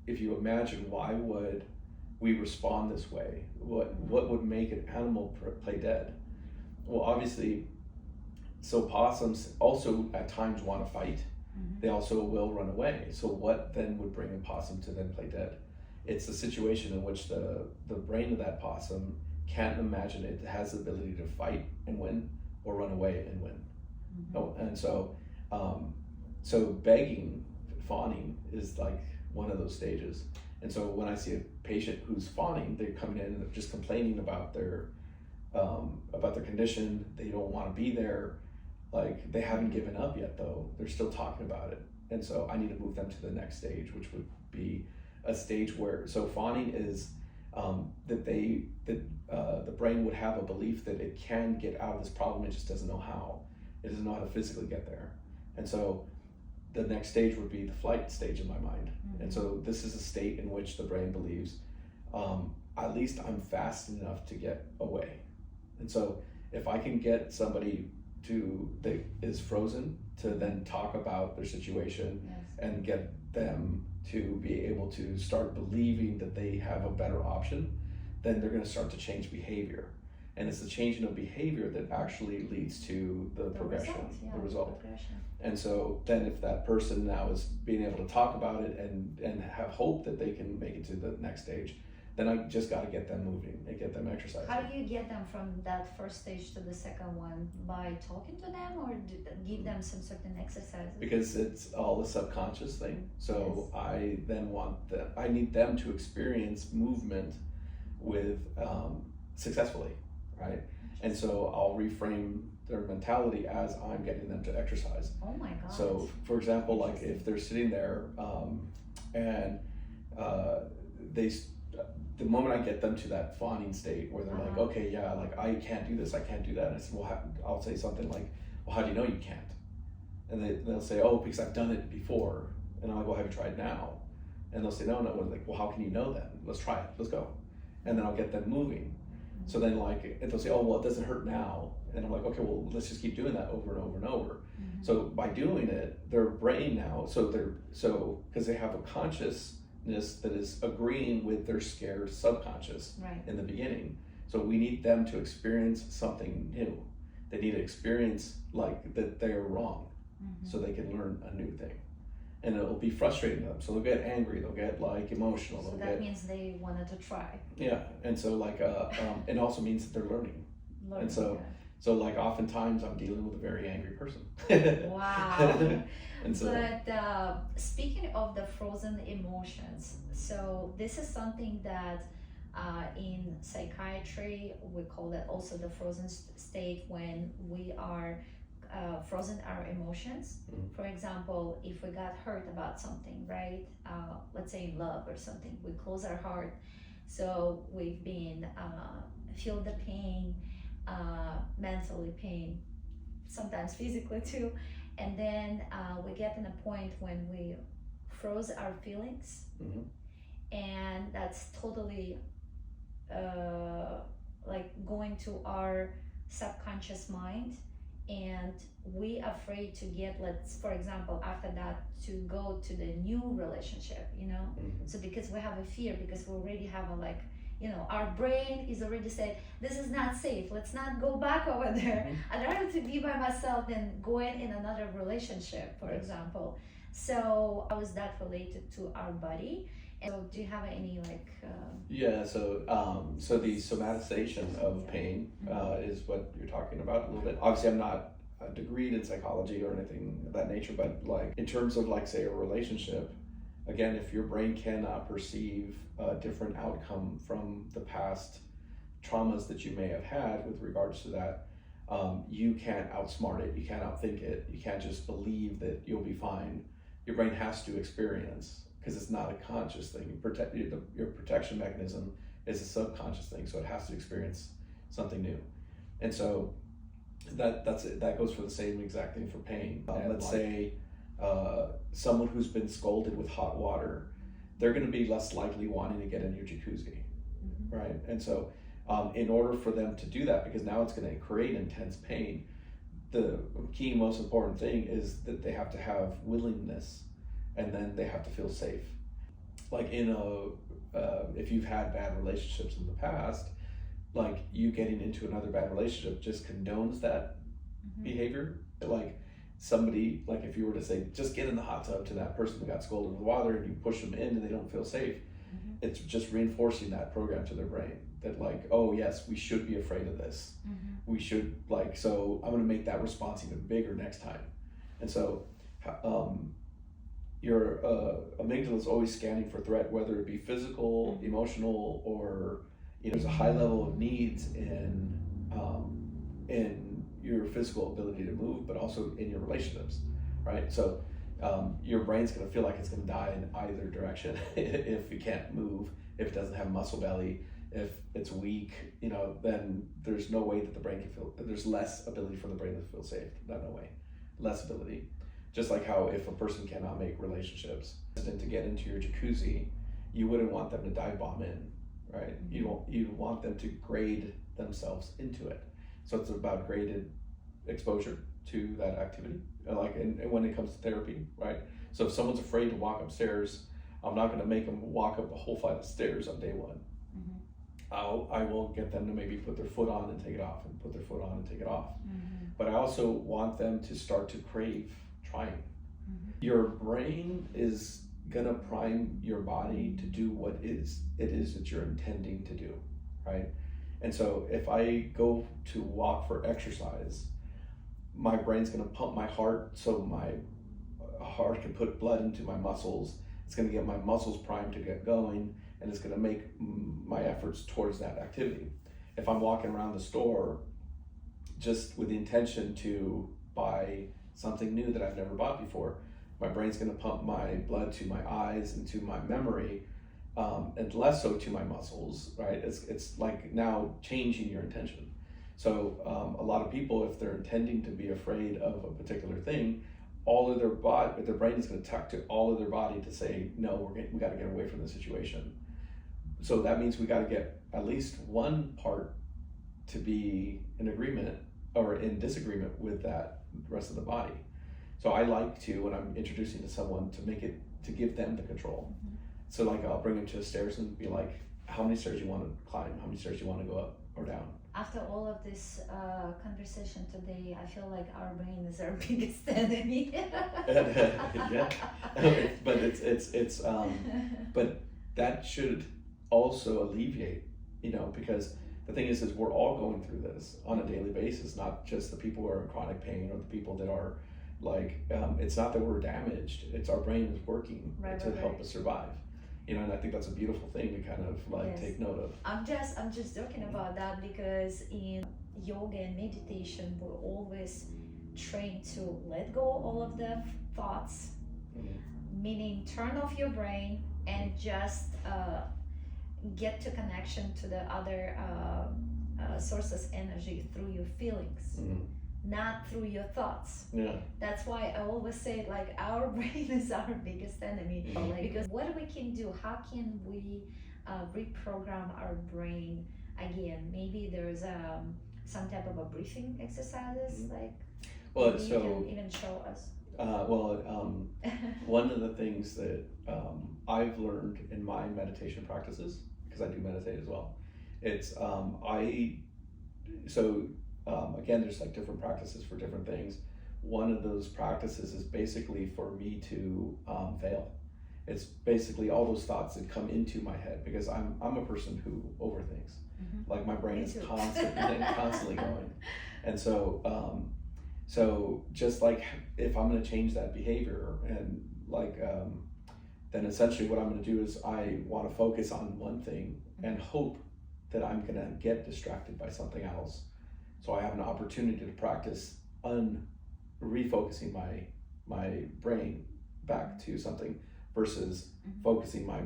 if you imagine why would we respond this way? What would make an animal play dead? Well, obviously, so possums also at times want to fight. They also will run away. So what then would bring a possum to then play dead? It's a situation in which the brain of that possum can't imagine it has the ability to fight and win or run away and win. And so begging, fawning is like one of those stages. And so when I see a patient who's fawning, they're coming in and they're just complaining about their condition. They don't want to be there. Like, they haven't given up yet though. They're still talking about it. And so I need to move them to the next stage, which would be a stage where, so fawning is that the brain would have a belief that it can get out of this problem, it just doesn't know how. It doesn't know how to physically get there. And so the next stage would be the flight stage in my mind. And so this is a state in which the brain believes, at least I'm fast enough to get away. And so if I can get somebody that is frozen to then talk about their situation and get them to be able to start believing that they have a better option, then they're going to start to change behavior. And it's the changing of behavior that actually leads to the progression, the result. And so then if that person now is being able to talk about it and have hope that they can make it to the next stage, then I just got to get them moving and get them exercising. How do you get them from that first stage to the second one? By talking to them, or give them some certain exercises? Because it's all a subconscious thing. So I then I need them to experience movement with successfully, right? And so I'll reframe their mentality as I'm getting them to exercise. Oh my God. So for example, like if they're sitting there and the moment I get them to that fawning state where they're like, okay, yeah, like I can't do this, I can't do that. And I said, well, I'll say something like, well, how do you know you can't? And they'll say, oh, because I've done it before. And I'm like, well, have you tried now? And they'll say, no. And I'm like, well, how can you know that? Let's try it, let's go. And then I'll get them moving. So then and they'll say, oh, well, it doesn't hurt now. And I'm like, okay, well, let's just keep doing that over and over and over. So by doing it, their brain now, because they have a consciousness that is agreeing with their scared subconscious in the beginning. So we need them to experience something new. They need to experience like that they're wrong, so they can learn a new thing. And it'll be frustrating to them. So they'll get angry, they'll get like emotional. So that means they wanted to try. Yeah, and so like, it also means that they're learning. And so like oftentimes I'm dealing with a very angry person. Wow. And so, but speaking of the frozen emotions, so this is something that in psychiatry we call that also the frozen state, when we are frozen our emotions. For example, if we got hurt about something, right? Let's say in love or something, we close our heart. So we've been feel the pain, mentally pain, sometimes physically too. And then we get in a point when we froze our feelings, and that's totally like going to our subconscious mind, and we afraid to get, let's for example after that, to go to the new relationship, you know. So because we have a fear, because we already have a, like, you know, our brain is already said this is not safe, let's not go back over there. I'd rather to be by myself than going in another relationship, for example. So how is that related to our body? And so do you have any like so the somatization of pain is what you're talking about a little bit. Obviously I'm not degreed in psychology or anything of that nature, but like in terms of like say a relationship, again, if your brain cannot perceive a different outcome from the past traumas that you may have had with regards to that, you can't outsmart it, you can't outthink it, you can't just believe that you'll be fine. Your brain has to experience, because it's not a conscious thing. Your protection mechanism is a subconscious thing, so it has to experience something new. And so that's it. That goes for the same exact thing for pain. Let's say someone who's been scalded with hot water, they're going to be less likely wanting to get in your jacuzzi, right? And so in order for them to do that, because now it's going to create intense pain, the key most important thing is that they have to have willingness, and then they have to feel safe. Like if you've had bad relationships in the past, like you getting into another bad relationship just condones that behavior. Like somebody, like if you were to say, just get in the hot tub to that person who got scalded with water, and you push them in and they don't feel safe, it's just reinforcing that program to their brain that like, oh yes, we should be afraid of this. We should, like, so I'm going to make that response even bigger next time. And so your amygdala is always scanning for threat, whether it be physical, emotional, or, you know, there's a high level of needs in your physical ability to move, but also in your relationships, right? So your brain's going to feel like it's going to die in either direction if you can't move, if it doesn't have muscle belly, if it's weak, you know, then there's no way that the brain can feel, there's less ability for the brain to feel safe. No way, less ability. Just like how if a person cannot make relationships, and to get into your jacuzzi, you wouldn't want them to dive bomb in, right? You want them to grade themselves into it. So it's about graded exposure to that activity, like and when it comes to therapy, right? So if someone's afraid to walk upstairs, I'm not going to make them walk up a whole flight of stairs on day one. I will get them to maybe put their foot on and take it off, and put their foot on and take it off. But I also want them to start to crave trying. Your brain is gonna prime your body to do what it is that you're intending to do, right? And so if I go to walk for exercise, my brain's gonna pump my heart so my heart can put blood into my muscles. It's gonna get my muscles primed to get going, and it's gonna make my efforts towards that activity. If I'm walking around the store just with the intention to buy something new that I've never bought before, my brain's gonna pump my blood to my eyes and to my memory, and less so to my muscles, right? It's like now changing your intention. So a lot of people, if they're intending to be afraid of a particular thing, all of their body, their brain is going to talk to all of their body to say, no, we got to get away from the situation. So that means we got to get at least one part to be in agreement or in disagreement with that rest of the body. So I like to, when I'm introducing to someone, to give them the control. So like I'll bring them to the stairs and be like, how many stairs do you want to climb? How many stairs do you want to go up or down? After all of this conversation today, I feel like our brain is our biggest enemy. Yeah, but it's but that should also alleviate, you know, because the thing is we're all going through this on a daily basis, not just the people who are in chronic pain or the people that are like, it's not that we're damaged, it's our brain is working to help us survive. You know, and I think that's a beautiful thing to kind of like take note of. I'm just joking about that, because in yoga and meditation, we're always trained to let go all of the thoughts, meaning turn off your brain and just get to connection to the other sources energy through your feelings. Not through your thoughts. Yeah. That's why I always say, like, our brain is our biggest enemy. Because what we can do, how can we reprogram our brain again. Maybe there's some type of a breathing exercises, like Well, maybe you so can even show us. one of the things that I've learned in my meditation practices, because I do meditate as well, it's again, there's like different practices for different things. One of those practices is basically for me to fail. It's basically all those thoughts that come into my head, because I'm a person who overthinks. Like my brain Me is too. constantly going, and so just like if I'm going to change that behavior, and like then essentially what I'm going to do is I want to focus on one thing and hope that I'm going to get distracted by something else, so I have an opportunity to practice refocusing my brain back to something versus focusing my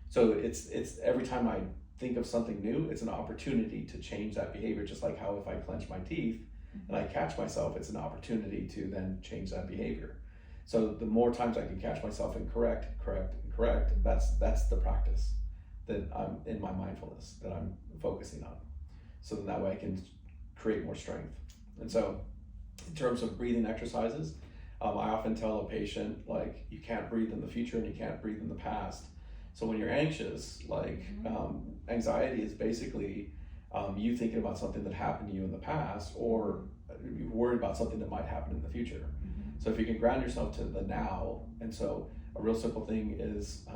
so it's every time I think of something new, it's an opportunity to change that behavior. Just like how if I clench my teeth and I catch myself, it's an opportunity to then change that behavior. So the more times I can catch myself and correct, that's the practice that I'm in my mindfulness that I'm focusing on. So then that way I can create more strength. And so in terms of breathing exercises, I often tell a patient, like, you can't breathe in the future and you can't breathe in the past. So when you're anxious, like anxiety is basically you thinking about something that happened to you in the past, or you're worried about something that might happen in the future. So if you can ground yourself to the now, and so a real simple thing is,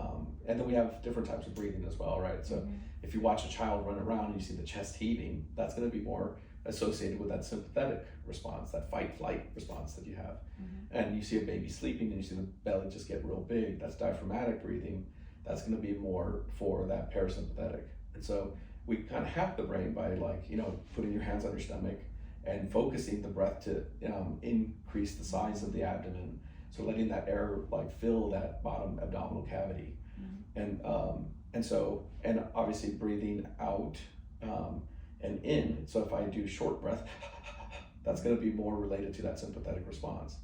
and then we have different types of breathing as well, right? So if you watch a child run around and you see the chest heaving, that's going to be more associated with that sympathetic response, that fight-flight response that you have. And you see a baby sleeping and you see the belly just get real big, that's diaphragmatic breathing. That's going to be more for that parasympathetic. And so we kind of hack the brain by, like, putting your hands on your stomach and focusing the breath to increase the size of the abdomen. So letting that air like fill that bottom abdominal cavity. And obviously breathing out and in. So if I do short breath, that's going to be more related to that sympathetic response.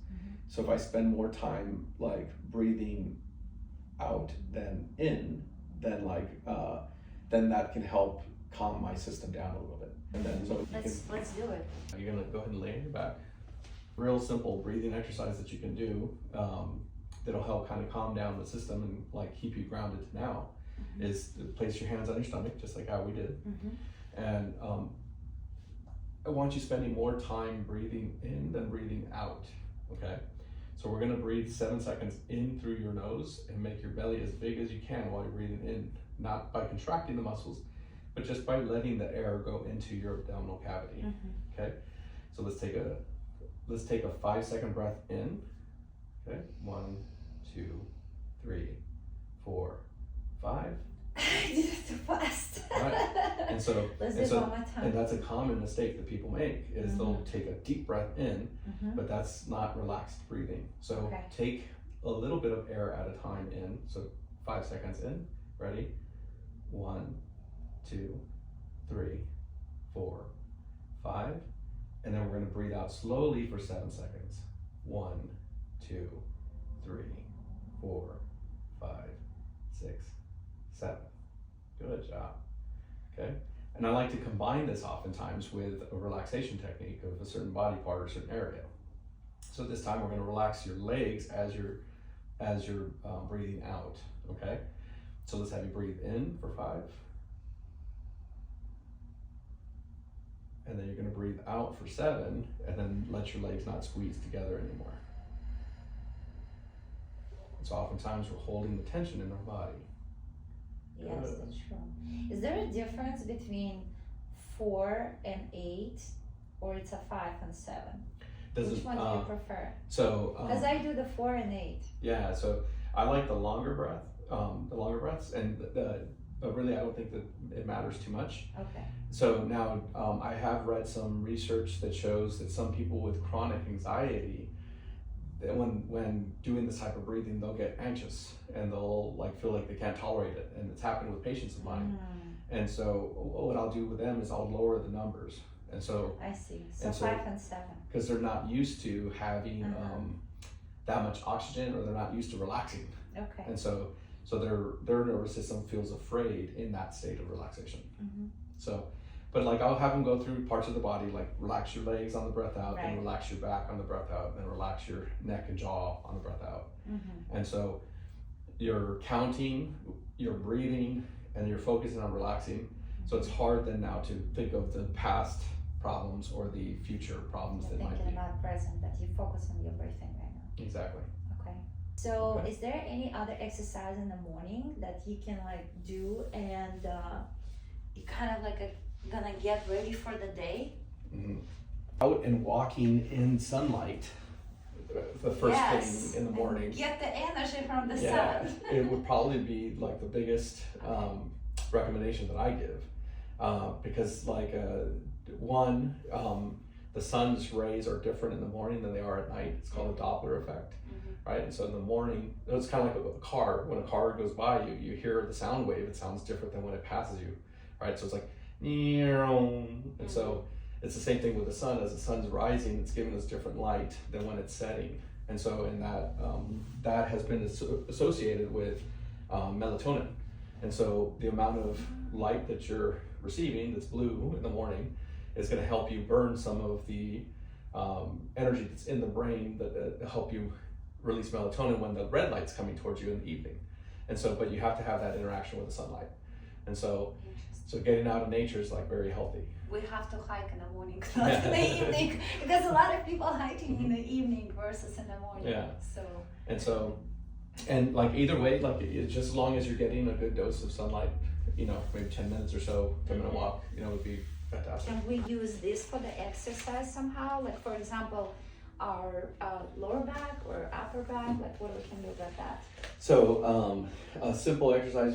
So if I spend more time like breathing out than in, then then that can help calm my system down a little bit. And then Let's do it. You're gonna go ahead and lay on your back. Real simple breathing exercise that you can do that'll help kind of calm down the system and like keep you grounded to now is to place your hands on your stomach, just like how we did. And I want you spending more time breathing in than breathing out, okay? So we're gonna breathe 7 seconds in through your nose and make your belly as big as you can while you're breathing in, not by contracting the muscles, but just by letting the air go into your abdominal cavity, okay? So let's take a 5-second breath in, okay? 1, 2, 3, 4, 5. I did it too fast. Right. And so let's do it one more time. And that's a common mistake that people make is they'll take a deep breath in, but that's not relaxed breathing. So take a little bit of air at a time in. So 5 seconds in. Ready? 1, 2, 3, 4, 5. And then we're going to breathe out slowly for 7 seconds. 1, 2, 3, 4, 5, 6, 7. Good job. Okay. And I like to combine this oftentimes with a relaxation technique of a certain body part or a certain area. So this time we're going to relax your legs as you're breathing out. Okay. So let's have you breathe in for 5. And then you're going to breathe out for 7, and then let your legs not squeeze together anymore. And so oftentimes we're holding the tension in our body. Yes, that's true. Is there a difference between 4 and 8, or it's a 5 and 7? Which one do you prefer? So because I do the 4 and 8. Yeah, so I like the longer breaths, and but really I don't think that it matters too much. Okay. So now I have read some research that shows that some people with chronic anxiety, that when doing this type of breathing, they'll get anxious and they'll like feel like they can't tolerate it, and it's happened with patients of mine. And so what I'll do with them is I'll lower the numbers, and so I see. So 5 and 7, because they're not used to having that much oxygen, or they're not used to relaxing. Okay. And so So their nervous system feels afraid in that state of relaxation. So, but like I'll have them go through parts of the body, like relax your legs on the breath out, Right. then relax your back on the breath out, then relax your neck and jaw on the breath out. And so you're counting, you're breathing, and you're focusing on relaxing. So it's hard then now to think of the past problems or the future problems You're that might thinking be. about present, that you focus on your breathing right now. Exactly. Okay. So Okay. is there any other exercise in the morning that you can like do and you kind of like gonna get ready for the day? Out and walking in sunlight, the first Yes. thing in the morning. Get the energy from the Yeah, sun. it would probably be like the biggest recommendation that I give, because like the sun's rays are different in the morning than they are at night. It's called a Doppler effect, right? And so in the morning, it's kind of like a car. When a car goes by you, you hear the sound wave. It sounds different than when it passes you, right? So it's like, and so it's the same thing with the sun. As the sun's rising, it's giving us different light than when it's setting. And so in that, that has been associated with melatonin. And so the amount of light that you're receiving that's blue in the morning is going to help you burn some of the energy that's in the brain that help you release melatonin when the red light's coming towards you in the evening. And so, but you have to have that interaction with the sunlight. And so getting out in nature is like very healthy. We have to hike in the morning, not in the evening, because a lot of people hiking in the evening versus in the morning. Yeah. So. And like either way, like just as long as you're getting a good dose of sunlight, maybe 10 minutes or so, 10-minute walk, would be fantastic. Can we use this for the exercise somehow? Like for example, our lower back or upper back, like what we can do with that? So a simple exercise,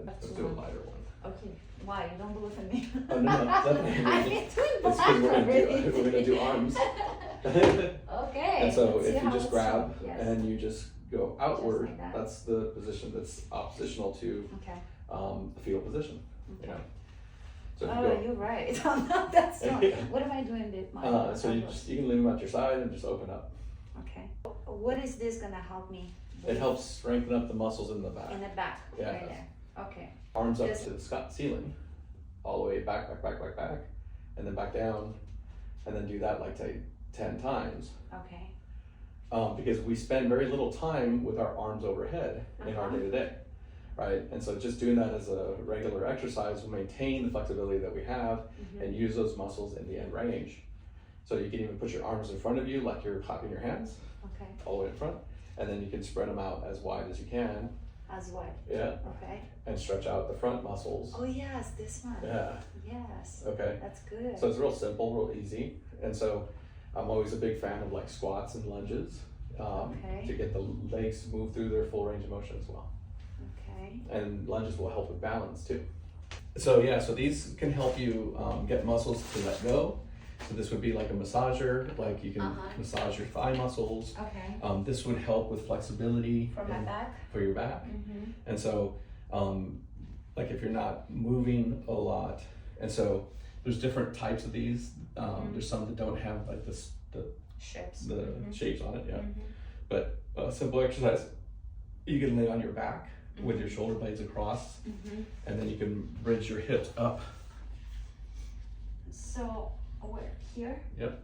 let's do a lighter one. Okay, why? You don't believe in me? Oh no, definitely. I've been doing It's back because already. we're gonna do arms. Okay. And so let's see if you how just it's grab done. Yes. and you just go outward, like that. that's the position that's oppositional to Okay. the fetal position. Okay. So if you Oh, go, you're right. No, that's not. Yeah. What am I doing with my? so you can leave them at your side and just open up. Okay. What is this gonna help me? It helps strengthen up the muscles in the back. In the back. Yeah. Right there. Okay. Arms up Just- to the ceiling, all the way back, and then back down, and then do that like 10 times. Okay. Because we spend very little time with our arms overhead in our Uh-huh. day-to-day, right? And so just doing that as a regular exercise will maintain the flexibility that we have and use those muscles in the end range. So you can even put your arms in front of you like you're clapping your hands Okay. all the way in front, and then you can spread them out as wide as you can. As wide. Yeah. Okay. And stretch out the front muscles. Oh yes, this one. Yeah. Yes. Okay. That's good. So it's real simple, real easy. And so I'm always a big fan of like squats and lunges Okay. to get the legs to move through their full range of motion as well. Okay. And lunges will help with balance too. So yeah, so these can help you get muscles to let go. So this would be like a massager, like you can massage your thigh muscles. Okay. This would help with flexibility For my back. for your back. Mm-hmm. And so, like if you're not moving a lot, and so there's different types of these. There's some that don't have like the Shapes. shapes on it, yeah. Mm-hmm. But a simple exercise, you can lay on your back with your shoulder blades across, Mm-hmm. and then you can bridge your hips up. So we're here. Yep.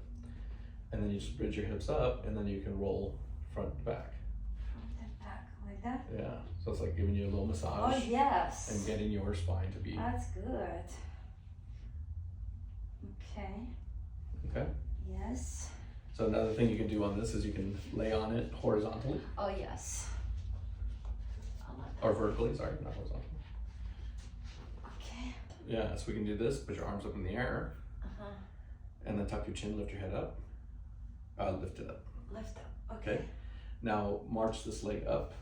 And then you just bridge your hips up, and then you can roll front to back. Front and back like that. Yeah. So it's like giving you a little massage. Oh yes. And getting your spine to be. That's good. Okay. Okay. Yes. So another thing you can do on this is you can lay on it horizontally Oh yes. I love that. or vertically. Sorry, not horizontally. Okay. Yeah. So we can do this. Put your arms up in the air, and then tuck your chin, lift your head up. Lift it up. Lift up. Okay. Now march this leg up,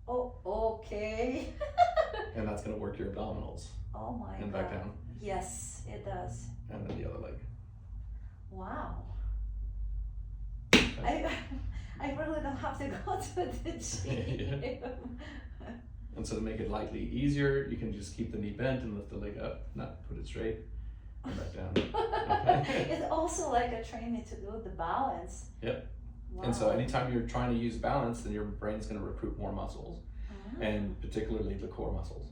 Oh, okay. and that's going to work your abdominals. Oh my And god. back down, Yes, it does. and then the other leg. Wow. Okay. I really don't have to go to the gym. And so to make it lightly easier, you can just keep the knee bent and lift the leg up, not put it straight, and back down. Okay. It's also like a training to do the balance. Yep. Wow. And so anytime you're trying to use balance, then your brain's going to recruit more muscles. and particularly the core muscles.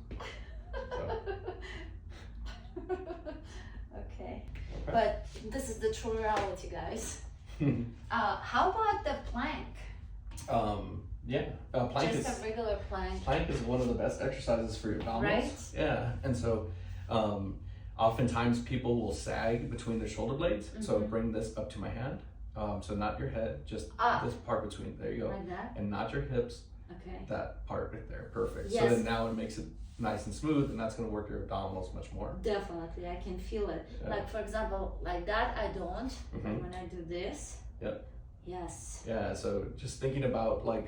Okay. But this is the true reality, guys. How about the plank? Plank Just is a regular plank. plank is one of the best exercises for your abdominals. Right? Yeah, and so oftentimes people will sag between their shoulder blades. So bring this up to my hand. So not your head, just this part between. There you go. Like that? And not your hips. Okay. That part right there, perfect. Yes. So then now it makes it nice and smooth, and that's going to work your abdominals much more. Definitely, I can feel it. Yeah. Like for example, like that I don't. But Mhm. when I do this. Yep. Yes. Yeah. So just thinking about like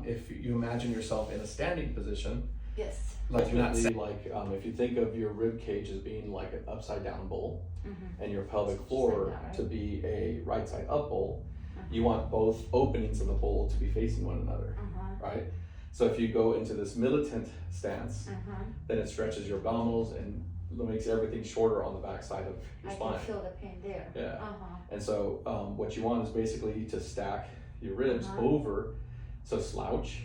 if you imagine yourself in a standing position, Yes. like if you think of your rib cage as being like an upside down bowl, and your pelvic floor Right. to be a right side up bowl, you want both openings of the bowl to be facing one another, right? So if you go into this militant stance, then it stretches your abdominals and makes everything shorter on the back side of your I spine. can feel the pain there. Yeah. And so what you want is basically to stack your ribs over, so slouch,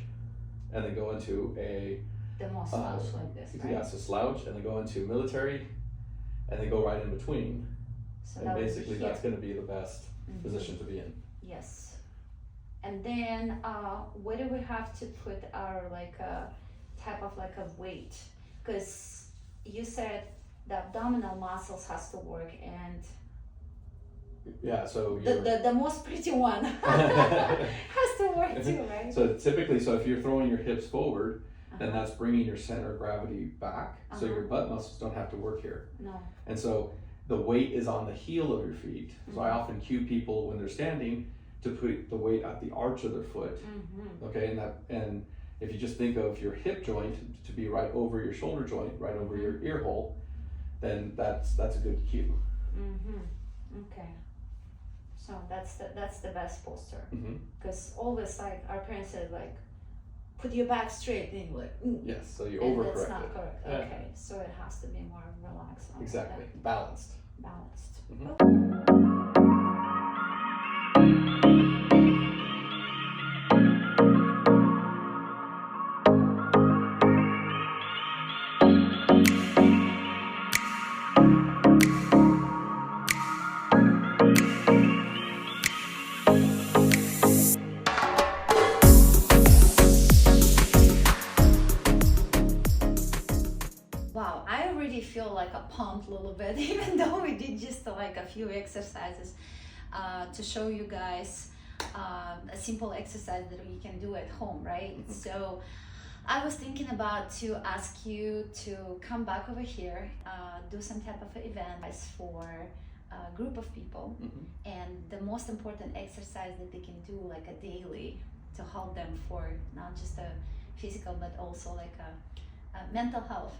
and then go into a The most slouch like this, right? yeah, so slouch, and then go into military, and then go right in between. So And that would be basically here. that's going to be the best position to be in. Yes. And then where do we have to put our like a type of like a weight? Because you said the abdominal muscles has to work, and Yeah, so the most pretty one has to work too, right? So typically, if you're throwing your hips forward, then that's bringing your center of gravity back, so your butt muscles don't have to work here. No. And so the weight is on the heel of your feet. So I often cue people when they're standing to put the weight at the arch of their foot. Okay, and if you just think of your hip joint to be right over your shoulder joint, right over your ear hole, then that's a good cue. Okay. So that's the best posture. Mm-hmm. Because always like our parents said like, put your back straight, and you're like, Yes, so you and overcorrect that's not it. correct. Yeah. Okay, so it has to be more relaxed. Exactly, balanced. Balanced. Mhm. Wow, I already feel like a pumped a little bit, even though we did just like a few exercises to show you guys a simple exercise that you can do at home, right? So I was thinking about to ask you to come back over here, do some type of event for a group of people, and the most important exercise that they can do like a daily to help them for not just a physical but also like a mental health.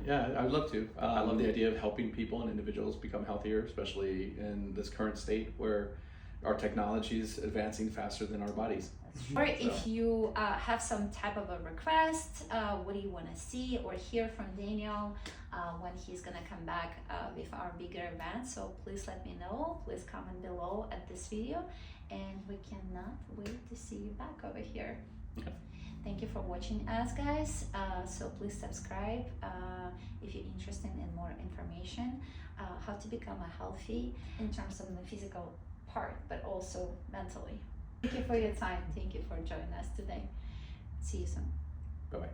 Yeah, I would love to. I love the idea of helping people and individuals become healthier, especially in this current state where our technology is advancing faster than our bodies. Or if you have some type of a request, what do you want to see or hear from Daniel when he's going to come back with our bigger event? So please let me know. Please comment below at this video, and we cannot wait to see you back over here. Okay. Thank you for watching us, guys. So please subscribe if you're interested in more information, how to become a healthy in terms of the physical part, but also mentally. Thank you for your time. Thank you for joining us today. See you soon. Bye-bye.